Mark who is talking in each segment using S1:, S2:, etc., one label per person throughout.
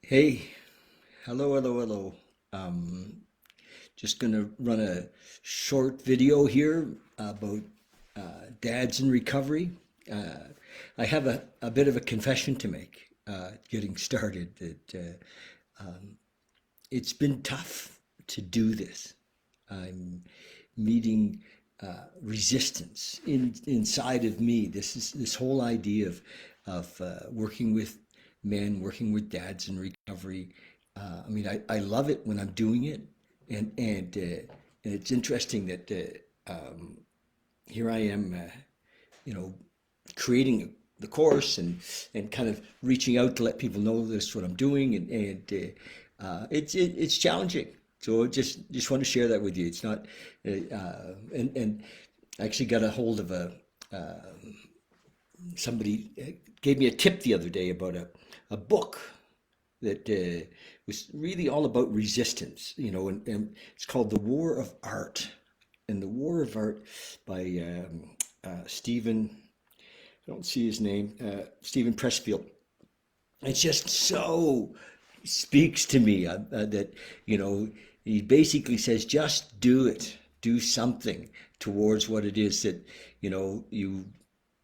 S1: Hey, hello, hello, hello. Um, just gonna run a short video here about dads in recovery. Uh, I have a bit of a confession to make getting started that it's been tough to do this. I'm meeting resistance inside of me. This whole idea of working with men, working with dads in recovery. I love it when I'm doing it, and it's interesting that here I am, you know, creating the course and kind of reaching out to let people know this is what I'm doing, and it's challenging. So just want to share that with you. It's not, and I actually got a hold of a somebody gave me a tip the other day about a book that was really all about resistance, and it's called The War of Art. And The War of Art by Stephen, I don't see his name, Stephen Pressfield. It's just so speaks to me that, you know, he basically says, just do it, do something towards what it is that,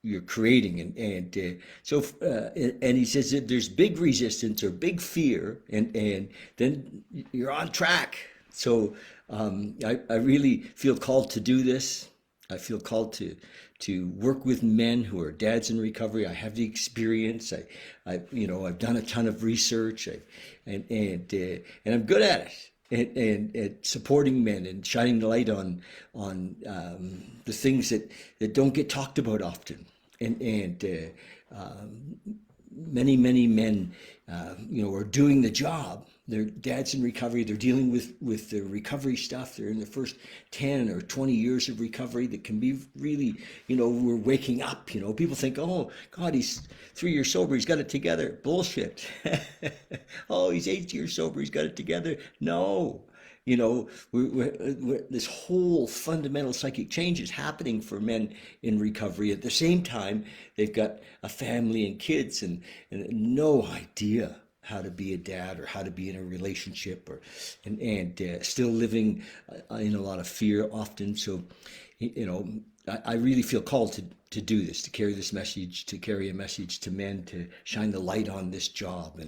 S1: you're creating and he says that there's big resistance or big fear and then you're on track. So I really feel called to do this. I feel called to work with men who are dads in recovery. I have the experience. I've done a ton of research. And I'm good at it. And supporting men and shining the light on the things that don't get talked about often. And many men, are doing the job. They're dads in recovery. They're dealing with their recovery stuff. They're in the first 10 or 20 years of recovery that can be really, we're waking up. People think, oh, God, he's 3 years sober. He's got it together. Bullshit. Oh, he's 8 years sober. He's got it together. No. This whole fundamental psychic change is happening for men in recovery. At the same time, they've got a family and kids and no idea how to be a dad or how to be in a relationship and still living in a lot of fear often. So, you know, I really feel called to do this, to carry this message, to carry a message to men, to shine the light on this job,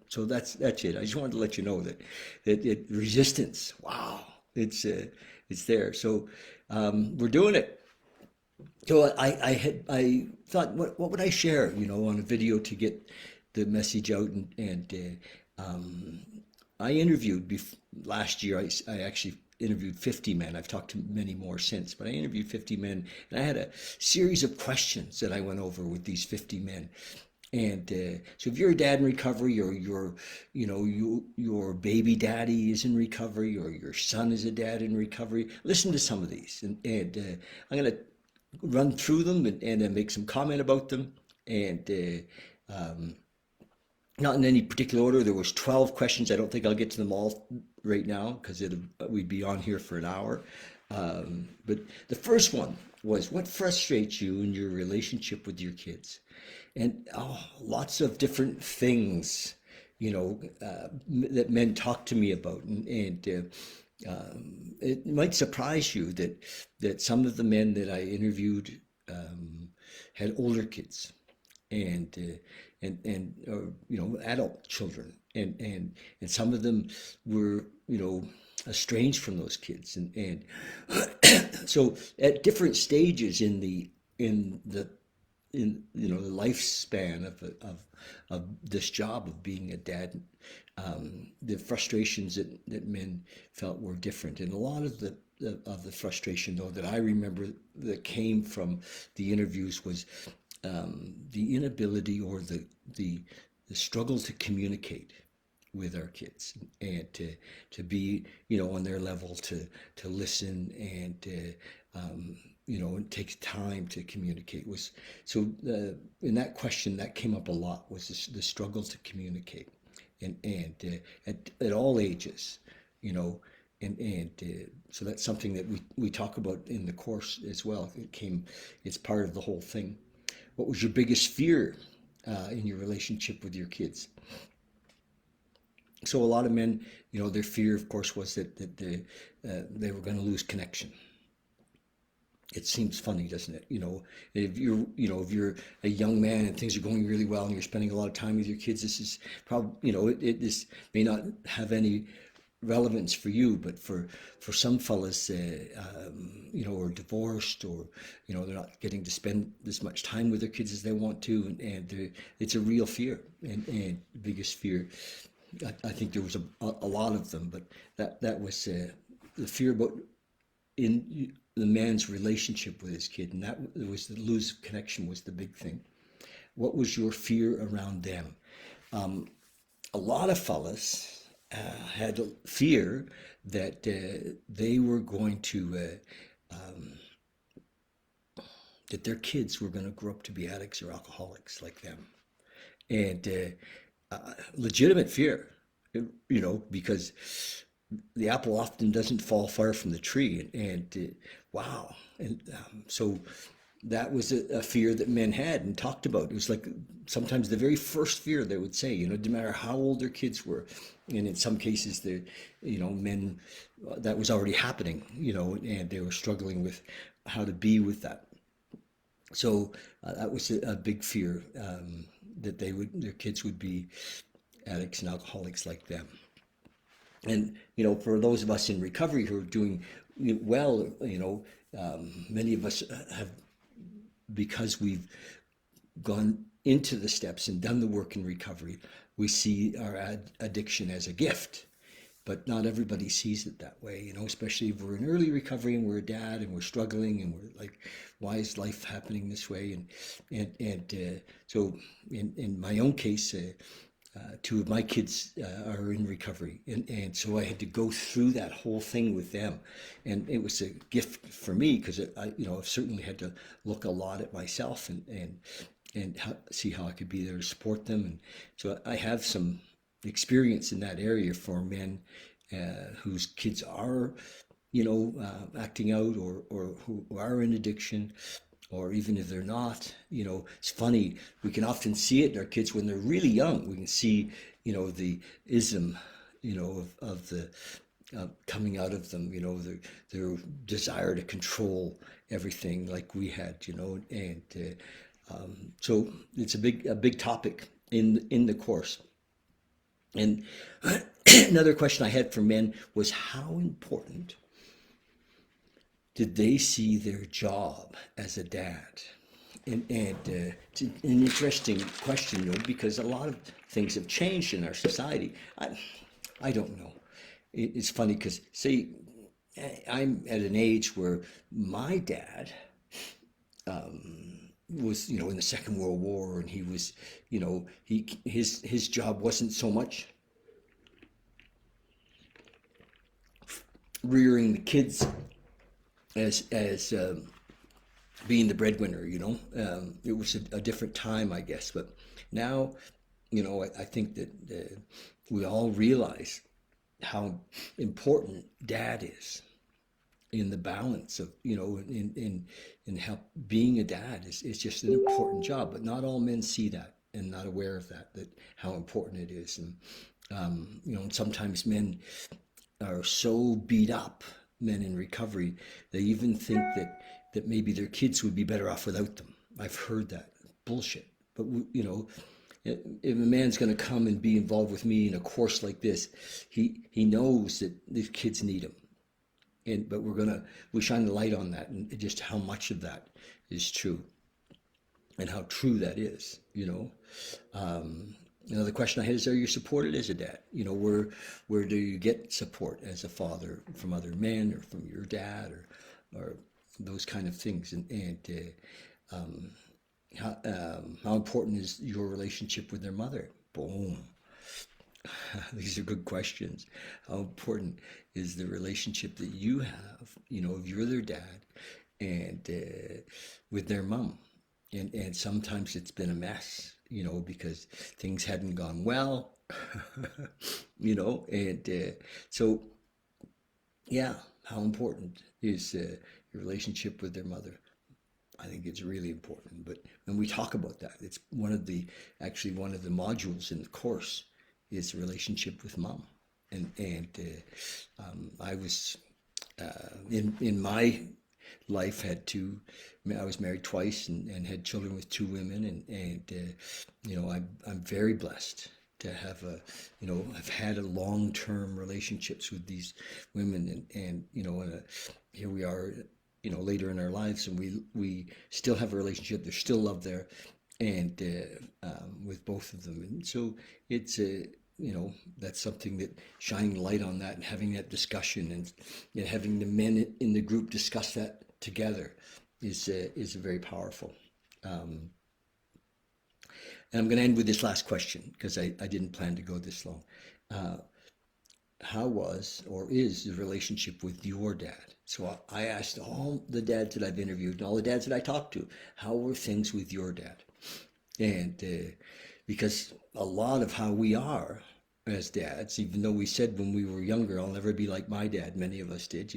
S1: so that's it. I just wanted to let you know that resistance, wow, it's there. So we're doing it. So I thought, what would I share, on a video to get the message out, and I interviewed last year. I actually interviewed 50 men. I've talked to many more since, but I interviewed 50 men, and I had a series of questions that I went over with these 50 men. And so, if you're a dad in recovery, or your baby daddy is in recovery, or your son is a dad in recovery, listen to some of these, and I'm gonna run through them and then make some comment about them, and not in any particular order. There was 12 questions. I don't think I'll get to them all right now because we'd be on here for an hour. But the first one was, what frustrates you in your relationship with your kids? And lots of different things, that men talk to me about, and it might surprise you that some of the men that I interviewed had older kids and adult children, and some of them were estranged from those kids, and so at different stages in the the lifespan of this job of being a dad, the frustrations that men felt were different, and a lot of the frustration, though, that I remember that came from the interviews was the inability, or the struggle to communicate with our kids, and to be on their level, to listen, and it takes time to communicate. Was so In that question, that came up a lot, was the struggle to communicate, and at all ages, you know so that's something that we talk about in the course as well. It's part of the whole thing. What was your biggest fear in your relationship with your kids? So a lot of men, their fear, of course, was that they were going to lose connection. It seems funny, doesn't it? If you're a young man and things are going really well and you're spending a lot of time with your kids, this is probably, this may not have any relevance for you, but for some fellas, are divorced, or they're not getting to spend as much time with their kids as they want to, and it's a real fear, and biggest fear. I think there was a lot of them, but that was the fear about in the man's relationship with his kid, and that was the lose connection was the big thing. What was your fear around them? A lot of fellas had fear that they were going to that their kids were going to grow up to be addicts or alcoholics like them, and legitimate fear, because the apple often doesn't fall far from the tree, and wow, and so that was a fear that men had and talked about. It was like sometimes the very first fear they would say, it didn't matter how old their kids were, and in some cases men, that was already happening, and they were struggling with how to be with that. So that was a big fear, that their kids would be addicts and alcoholics like them. And for those of us in recovery who are doing well, many of us have, because we've gone into the steps and done the work in recovery, we see our addiction as a gift. But not everybody sees it that way, especially if we're in early recovery and we're a dad and we're struggling and we're like, why is life happening this way? So in my own case, two of my kids are in recovery, and so I had to go through that whole thing with them, and it was a gift for me because I've certainly had to look a lot at myself and see how I could be there to support them, and so I have some experience in that area for men whose kids are acting out, or who are in addiction, or even if they're not. It's funny, we can often see it in our kids when they're really young. We can see the ism of the coming out of them, their desire to control everything like we had, and so it's a big topic in the course. And another question I had for men was, how important did they see their job as a dad? And it's an interesting question, because a lot of things have changed in our society. I don't know. It's funny because, say, I'm at an age where my dad was, in the Second World War, and he was, his job wasn't so much rearing the kids as being the breadwinner. It was a different time, I guess. But now, I think that we all realize how important dad is in the balance of, in how being a dad is just an important job. But not all men see that and not aware of that how important it is. And and sometimes men are so beat up, men in recovery, they even think that maybe their kids would be better off without them. I've heard that bullshit. But if a man's going to come and be involved with me in a course like this, he knows that these kids need him. But we shine the light on that, and just how much of that is true, and how true that is. Another question I had is, are you supported as a dad? Where do you get support as a father, from other men or from your dad, or those kind of things? And how important is your relationship with their mother? Boom. These are good questions. How important is the relationship that you have, if you're their dad, and with their mom? And sometimes it's been a mess, because things hadn't gone well, and so, yeah, how important is your relationship with their mother? I think it's really important. But when we talk about that, it's one of the modules in the course, is relationship with mom. And I was in my life had two. I was married twice and had children with two women, and I'm very blessed to have I've had a long-term relationships with these women, and here we are, later in our lives, and we still have a relationship. There's still love there, and with both of them, and so it's a that's something that shining light on that and having that discussion and having the men in the group discuss that together is very powerful. And I'm going to end with this last question because I didn't plan to go this long. Uh, how was or is the relationship with your dad? So I asked all the dads that I've interviewed and all the dads that I talked to, how were things with your dad? And because a lot of how we are as dads, even though we said when we were younger, I'll never be like my dad, many of us did,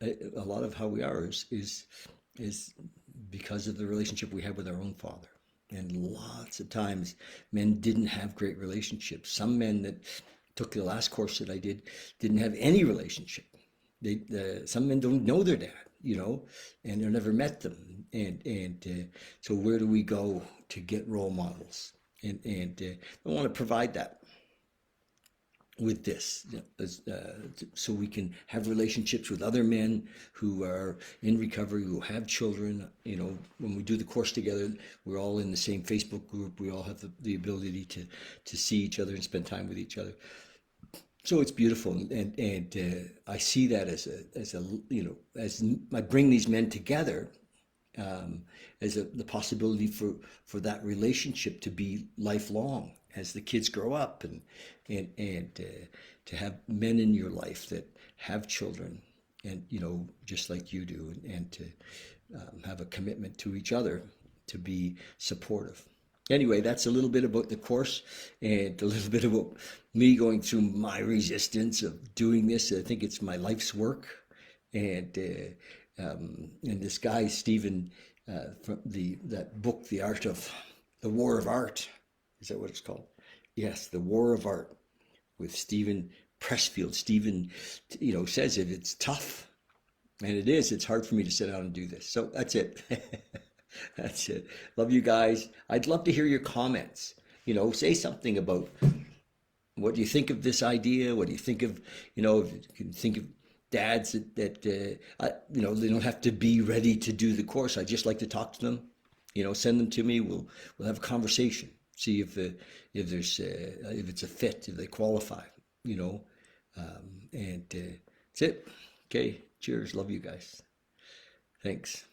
S1: a lot of how we are is because of the relationship we had with our own father. And lots of times men didn't have great relationships. Some men that took the last course that I did didn't have any relationship. Some men don't know their dad, and they've never met them. And so where do we go to get role models? And I want to provide that with this, so we can have relationships with other men who are in recovery, who have children. When we do the course together, we're all in the same Facebook group. We all have the ability to see each other and spend time with each other. So it's beautiful, and I see that as I bring these men together, as the possibility for that relationship to be lifelong as the kids grow up, and to have men in your life that have children, and just like you do, and to have a commitment to each other to be supportive. Anyway, that's a little bit about the course and a little bit about me going through my resistance of doing this. I think it's my life's work, and this guy Stephen, from that book, The War of Art. Is that what it's called? Yes, The War of Art, with Stephen Pressfield. Stephen, says it's tough, and it is. It's hard for me to sit down and do this. So that's it. That's it. Love you guys. I'd love to hear your comments. Say something about what do you think of this idea? What do you think of, if you can think of dads that they don't have to be ready to do the course. I just like to talk to them. Send them to me. We'll have a conversation. See if it's a fit, if they qualify. And that's it. Okay. Cheers. Love you guys. Thanks.